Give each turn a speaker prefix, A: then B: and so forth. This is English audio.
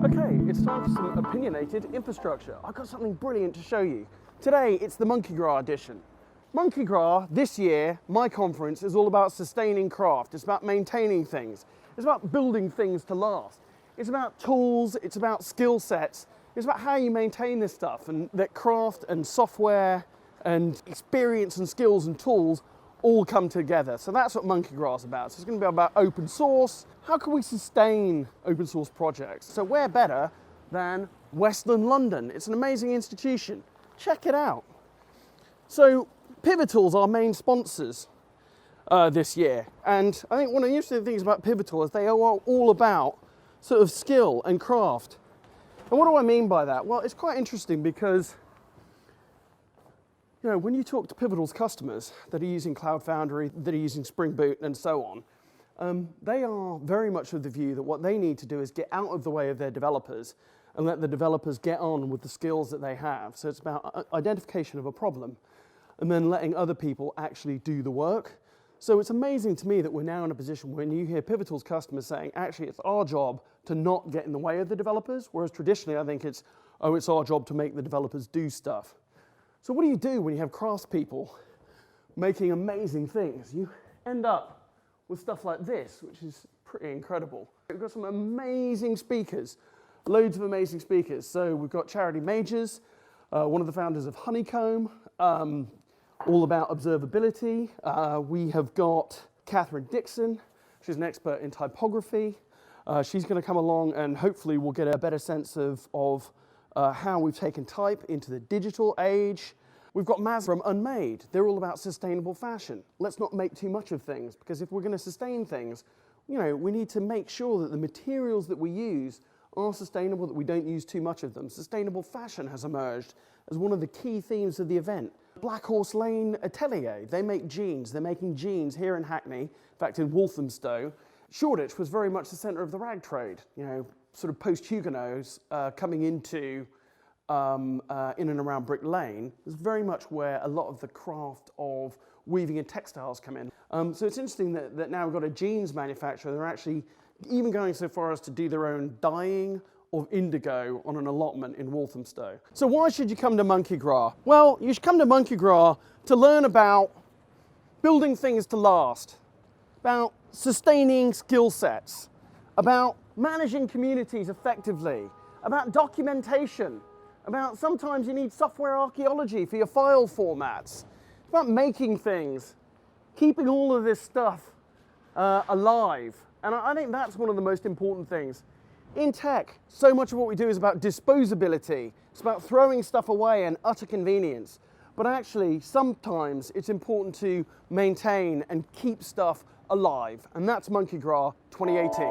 A: Okay, it's time for some opinionated infrastructure. I've got something brilliant to show you. Today, it's the Monki Gras edition. Monki Gras, this year, my conference, is all about sustaining craft. It's about maintaining things. It's about building things to last. It's about tools, it's about skill sets. It's about how you maintain this stuff, and that craft and software and experience and skills and tools all come together. So that's what Monki Gras is about. So it's going to be about open source. How can we sustain open source projects? So where better than Western London? It's an amazing institution. Check it out. So Pivotal's our main sponsors this year. And I think one of the interesting things about Pivotal is they are all about sort of skill and craft. And what do I mean by that? Well, it's quite interesting because, you know, when you talk to Pivotal's customers that are using Cloud Foundry, that are using Spring Boot and so on, they are very much of the view that what they need to do is get out of the way of their developers and let the developers get on with the skills that they have. So it's about identification of a problem and then letting other people actually do the work. So it's amazing to me that we're now in a position when you hear Pivotal's customers saying, actually, it's our job to not get in the way of the developers, whereas traditionally I think it's our job to make the developers do stuff. So what do you do when you have craftspeople making amazing things? You end up with stuff like this, which is pretty incredible. We've got some amazing speakers, loads of amazing speakers. So we've got Charity Majors, one of the founders of Honeycomb, all about observability. We have got Catherine Dixon. She's an expert in typography. She's going to come along and hopefully we'll get a better sense of how we've taken type into the digital age. We've got Maz from Unmade. They're all about sustainable fashion. Let's not make too much of things, because if we're going to sustain things, you know, we need to make sure that the materials that we use are sustainable, that we don't use too much of them. Sustainable fashion has emerged as one of the key themes of the event. Black Horse Lane Atelier, they make jeans. They're making jeans here in Hackney, in fact in Walthamstow. Shoreditch was very much the centre of the rag trade, you know, sort of post-Huguenots coming into in and around Brick Lane. Is very much where a lot of the craft of weaving and textiles come in. So it's interesting that now we've got a jeans manufacturer. They're actually even going so far as to do their own dyeing of indigo on an allotment in Walthamstow. So why should you come to Monki Gras? Well, you should come to Monki Gras to learn about building things to last, about sustaining skill sets, about managing communities effectively, about documentation, about sometimes you need software archaeology for your file formats, about making things, keeping all of this stuff alive. And I think that's one of the most important things. In tech, so much of what we do is about disposability. It's about throwing stuff away and utter convenience. But actually, sometimes it's important to maintain and keep stuff alive. And that's Monki Gras 2018.